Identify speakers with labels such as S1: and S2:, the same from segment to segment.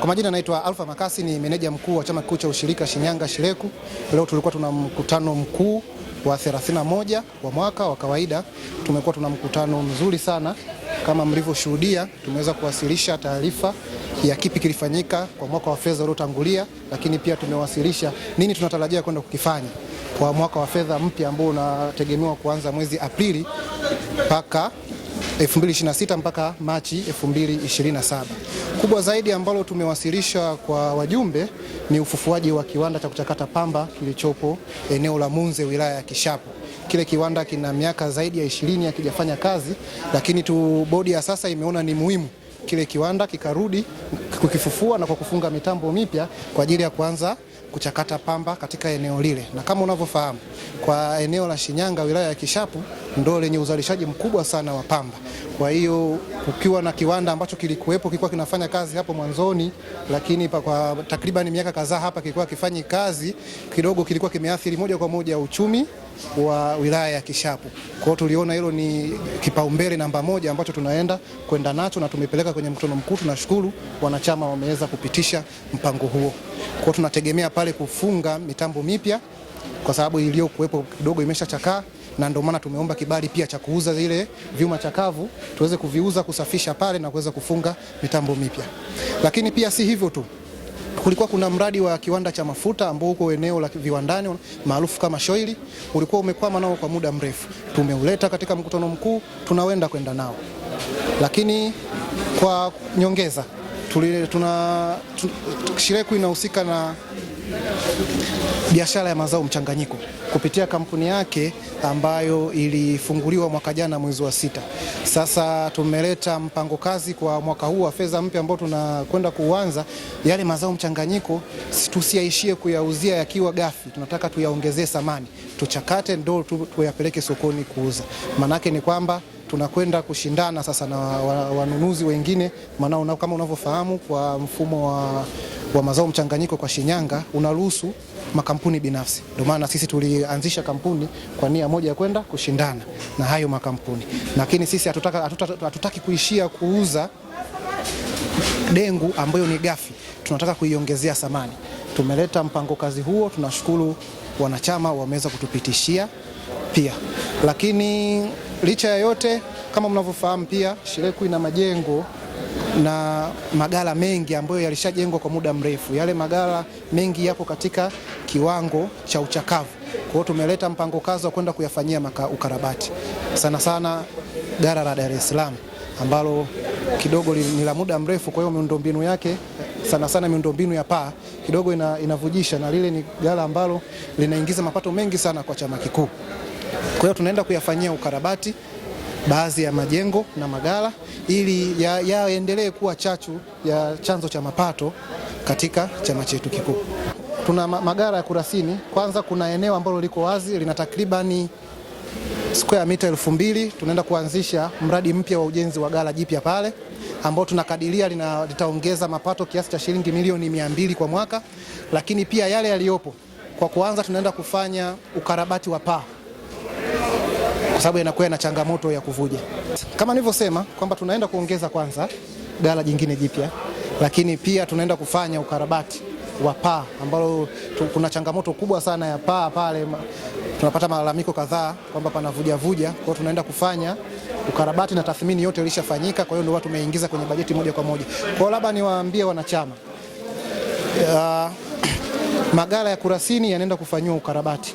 S1: Kwa majina naitwa Alpha Makasi, ni meneja mkuu wa chama kikuu cha ushirika Shinyanga Shireku. Leo tulikuwa tuna mkutano mkuu wa 31 wa mwaka wa kawaida. Tumekuwa tuna mkutano mzuri sana. Kama mlivyoshuhudia, tumeweza kuwasilisha taarifa ya kipi kilifanyika kwa mwaka wa fedha uliotangulia, lakini pia tumewasilisha nini tunatarajia kwenda kukifanya kwa mwaka wa fedha mpya ambao unategemewa kuanza mwezi Aprili mpaka 2026 mpaka Machi 2027. Kubwa zaidi ambalo tumewasilisha kwa wajumbe ni ufufuaji wa kiwanda cha kuchakata pamba kilichopo eneo la Munze, wilaya ya Kishapu. Kile kiwanda kina miaka zaidi ya 20 hakijafanya kazi, lakini bodi ya sasa imeona ni muhimu kile kiwanda kikarudi kukifufua na kwa kufunga mitambo mipya kwa ajili ya kuanza kuchakata pamba katika eneo lile. Na kama unavyofahamu, kwa eneo la Shinyanga wilaya ya Kishapu ndio lenye uzalishaji mkubwa sana wa pamba. Kwa hiyo kukiwa na kiwanda ambacho kilikuwa kinafanya kazi hapo mwanzoni, lakini kwa takriban miaka kadhaa hapa kilikuwa kifanyi kazi, kidogo kilikuwa kimeathiri moja kwa moja uchumi wa wilaya ya Kishapu. Kwa hiyo tuliona hilo ni kipaumbele namba moja ambacho tunaenda kwenda nacho na tumepeleka kwenye mkutano mkuu. Tunashukuru wanachama wameweza kupitisha mpango huo. Kwa hiyo tunategemea pale kufunga mitambo mipya kwa sababu iliyokuwepo kidogo imeshachakaa, na ndio maana tumeomba kibali pia cha kuuza zile vyuma chakavu tuweze kuviuza, kusafisha pale na kuweza kufunga mitambo mipya. Lakini pia si hivyo tu, kulikuwa kuna mradi wa kiwanda cha mafuta ambao uko eneo la viwandani maarufu kama Shoili, ulikuwa umekwama nao kwa muda mrefu. Tumeuleta katika mkutano mkuu, tunawenda kwenda nao. Lakini kwa nyongeza Shireku inahusika na biashara ya mazao mchanganyiko kupitia kampuni yake ambayo ilifunguliwa mwaka jana mwezi wa 6. Sasa tumeleta mpango kazi kwa mwaka huu wa fedha mpya ambao tunakwenda kuanza. Yale mazao mchanganyiko tusiaishie kuyauzia yakiwa gafi, tunataka tuyaongezee thamani, tuchakate ndo tuyapeleke sokoni kuuza. Manake ni kwamba tunakwenda kushindana sasa na wanunuzi wengine, maana kama unavyofahamu kwa mfumo wa mazao mchanganyiko kwa Shinyanga unaruhusu makampuni binafsi. Ndio maana sisi tulianzisha kampuni kwa nia moja ya kwenda kushindana na hayo makampuni. Lakini sisi hatutaki kuishia kuuza dengu ambayo ni gafi, tunataka kuiongezea thamani. Tumeleta mpango kazi huo, tunashukuru wanachama wameweza kutupitishia pia. Lakini licha ya yote, kama mnavyofahamu pia Shireku ina majengo na magala mengi ambayo yalishajengwa kwa muda mrefu. Yale magala mengi yapo katika kiwango cha uchakavu. Kwa hiyo tumeleta mpango kazi wa kwenda kuyafanyia ukarabati. Sana sana gala la Dar es Salaam ambalo kidogo ni la muda mrefu, kwa hiyo miundombinu yake sana sana miundombinu ya paa kidogo inavujisha, na lile ni gala ambalo linaingiza mapato mengi sana kwa chama kikuu. Kwa hiyo tunaenda kuyafanyia ukarabati baadhi ya majengo na magala ili yaendelee kuwa chachu ya chanzo cha mapato katika chama chetu kikuu. Tuna magala ya Kurasini. Kwanza kuna eneo ambalo liko wazi lina takribani square mita 2000. Tunaenda kuanzisha mradi mpya wa ujenzi wa gala jipya pale ambao tunakadiria litaongeza mapato kiasi cha shilingi milioni 200 kwa mwaka. Lakini pia yale yaliyopo, kwa kuanza tunaenda kufanya ukarabati wa paa kwa sababu yanakuwa na changamoto ya kuvuja. Kama nilivyosema kwamba tunaenda kuongeza kwanza gala jingine jipya, lakini pia tunaenda kufanya ukarabati wa paa ambalo kuna changamoto kubwa sana ya paa pale. Tunapata malalamiko kadhaa kwamba panavuja vuja. Kwa hiyo tunaenda kufanya ukarabati na tathmini yote ilishafanyika, kwa hiyo ndio watu tumeingiza kwenye bajeti moja kwa moja. Kwa hiyo labda niwaambie wanachama, magala ya Kurasini yanaenda kufanyiwa ukarabati,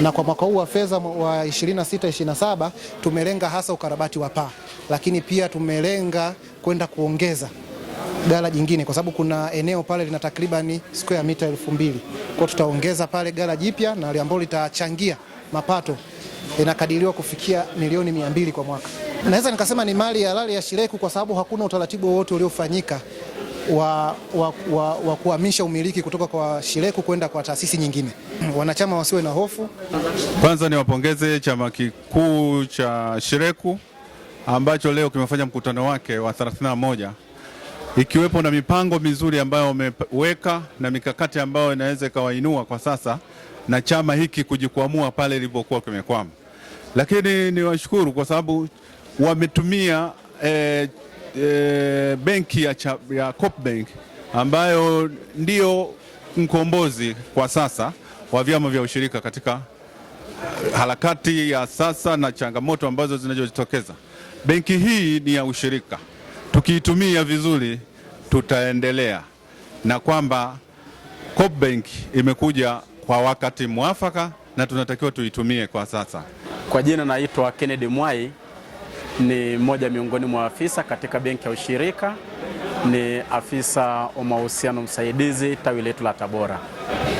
S1: na kwa mwaka huu wa fedha wa 26-27 tumelenga hasa ukarabati wa paa, lakini pia tumelenga kwenda kuongeza gala jingine kwa sababu kuna eneo pale lina takribani square mita 2000. Kwa tutaongeza pale gala jipya na ambalo litachangia mapato inakadiriwa kufikia milioni 200 kwa mwaka. Naweza nikasema ni mali halali ya Shireku kwa sababu hakuna utaratibu wowote uliofanyika wa kuhamisha umiliki kutoka kwa Shireku kwenda kwa taasisi nyingine. Wanachama wasiwe na hofu.
S2: Kwanza niwapongeze chama kikuu cha Shireku ambacho leo kimefanya mkutano wake wa 31, ikiwepo na mipango mizuri ambayo wameweka na mikakati ambayo inaweza ikawainua kwa sasa na chama hiki kujikwamua pale ilipokuwa kimekwama. Lakini niwashukuru kwa sababu wametumia benki ya Coop Bank ambayo ndio mkombozi kwa sasa wa vyama vya ushirika katika harakati ya sasa na changamoto ambazo zinazojitokeza. Benki hii ni ya ushirika, tukiitumia vizuri tutaendelea, na kwamba COPBank imekuja kwa wakati mwafaka na tunatakiwa tuitumie kwa sasa.
S3: Kwa jina naitwa Kennedy Mwai, ni mmoja miongoni mwa afisa katika benki ya ushirika, ni afisa wa mahusiano msaidizi tawi letu la Tabora.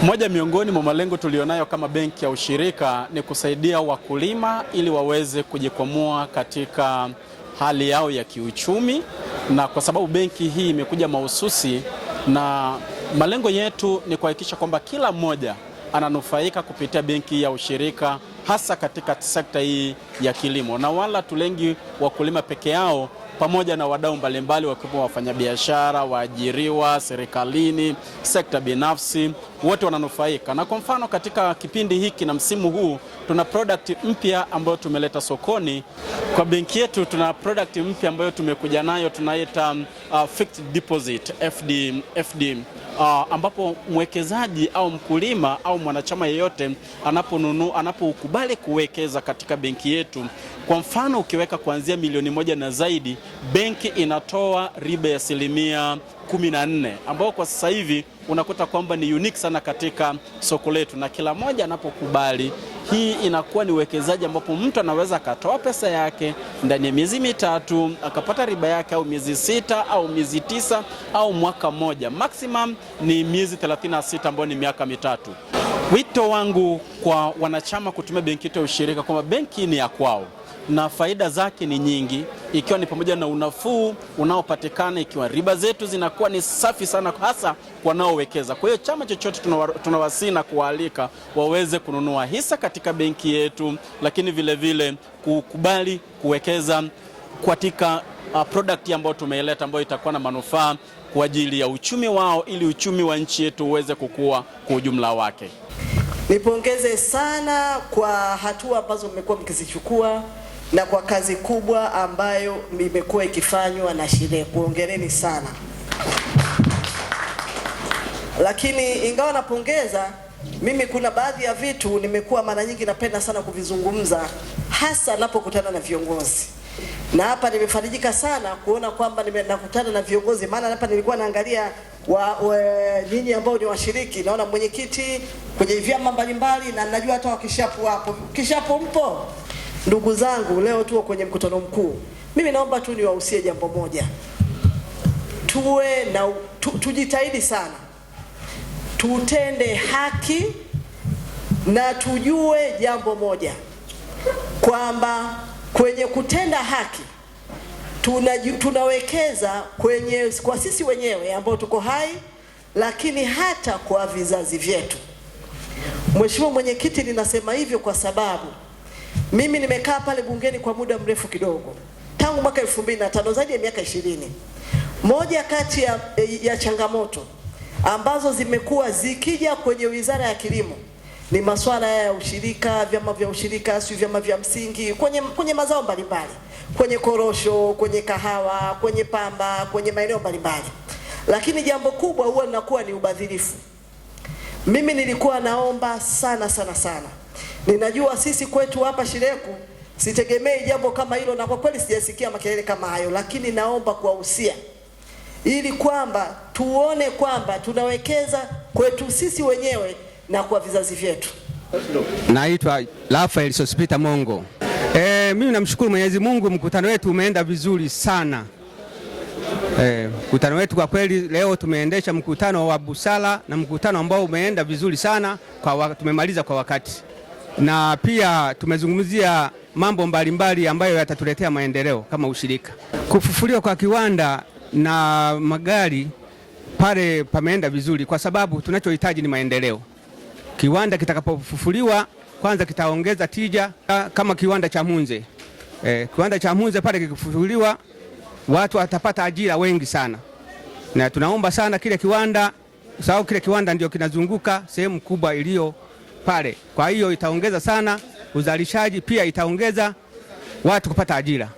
S3: Moja miongoni mwa malengo tulionayo kama benki ya ushirika ni kusaidia wakulima ili waweze kujikwamua katika hali yao ya kiuchumi, na kwa sababu benki hii imekuja mahususi, na malengo yetu ni kuhakikisha kwamba kila mmoja ananufaika kupitia benki ya ushirika, hasa katika sekta hii ya kilimo, na wala tulengi wakulima peke yao, pamoja na wadau mbalimbali wakiwemo wafanyabiashara, waajiriwa, serikalini, sekta binafsi, wote wananufaika. Na kwa mfano katika kipindi hiki na msimu huu tuna product mpya ambayo tumeleta sokoni. Kwa benki yetu tuna product mpya ambayo tumekuja nayo, tunaita fixed deposit FD, ambapo mwekezaji au mkulima au mwanachama yeyote anapokubali kuwekeza katika benki yetu, kwa mfano ukiweka kuanzia milioni 1 na zaidi, benki inatoa riba ya 14%, ambao kwa sasa hivi unakuta kwamba ni unique sana katika soko letu, na kila mmoja anapokubali, hii inakuwa ni uwekezaji ambapo mtu anaweza akatoa pesa yake ndani ya miezi 3 akapata riba yake, au miezi 6 au miezi 9 au mwaka mmoja. Maximum ni miezi 36 ambayo ni miaka 3. Wito wangu kwa wanachama kutumia benki yetu ya ushirika kwamba benki ni ya kwao na faida zake ni nyingi, ikiwa ni pamoja na unafuu unaopatikana, ikiwa riba zetu zinakuwa ni safi sana, hasa wanaowekeza. Kwa hiyo chama chochote tunawasihi na kualika waweze kununua hisa katika benki yetu, lakini vile vile kukubali kuwekeza katika product ambayo tumeileta, ambayo itakuwa na manufaa kwa ajili ya uchumi wao, ili uchumi wa nchi yetu uweze kukua kwa ujumla wake.
S4: Nipongeze sana kwa hatua ambazo mmekuwa mkizichukua na kwa kazi kubwa ambayo imekuwa ikifanywa na SHIRECU. Hongereni sana. Lakini ingawa napongeza, mimi kuna baadhi ya vitu nimekuwa mara nyingi napenda sana kuvizungumza, hasa ninapokutana na viongozi. Na hapa nimefarijika sana kuona kwamba nakutana na viongozi, maana hapa nilikuwa naangalia nyinyi ambao ni washiriki, naona mwenyekiti kwenye vyama mbalimbali, na najua hata wakishapu hapo. Kishapu mpo? Ndugu zangu, leo tuko kwenye mkutano mkuu. Mimi naomba tu niwahusie jambo moja. Tujitahidi sana. Tutende haki na tujue jambo moja, kwamba kwenye kutenda haki tunawekeza kwa sisi wenyewe ambao tuko hai, lakini hata kwa vizazi vyetu. Mheshimiwa Mwenyekiti, ninasema hivyo kwa sababu mimi nimekaa pale bungeni kwa muda mrefu kidogo, tangu mwaka 2005, zaidi ya miaka 20. Moja kati ya changamoto ambazo zimekuwa zikija kwenye Wizara ya Kilimo ni masuala ya ushirika, vyama vya ushirika, vyama vya msingi kwenye mazao mbalimbali, kwenye korosho, kwenye kahawa, kwenye pamba, kwenye maeneo mbalimbali. Lakini jambo kubwa huwa linakuwa ni ubadhirifu. Mimi nilikuwa naomba sana. Ninajua sisi kwetu hapa SHIRECU sitegemei jambo kama hilo, na kwa kweli sijasikia makelele kama hayo, lakini naomba kuwahusia ili kwamba tuone kwamba tunawekeza kwetu sisi wenyewe na kwa vizazi vyetu.
S5: Naitwa Rafael Sospita Mongo. Mimi namshukuru Mwenyezi Mungu, mkutano wetu umeenda vizuri sana. Mkutano wetu kwa kweli leo tumeendesha mkutano wa busara, na mkutano ambao umeenda vizuri sana, tumemaliza kwa wakati. Na pia tumezungumzia mambo mbalimbali ambayo yatatuletea maendeleo kama ushirika. Kufufuliwa kwa kiwanda na magari pale pameenda vizuri, kwa sababu tunachohitaji ni maendeleo. Kiwanda kitakapofufuliwa, kwanza kitaongeza tija, kama kiwanda cha Munze. Kiwanda cha Munze pale kikifufuliwa, watu watapata ajira wengi sana. Na tunaomba sana kile kiwanda, sababu kile kiwanda ndio kinazunguka sehemu kubwa iliyo pale. Kwa hiyo itaongeza sana uzalishaji, pia itaongeza watu kupata ajira.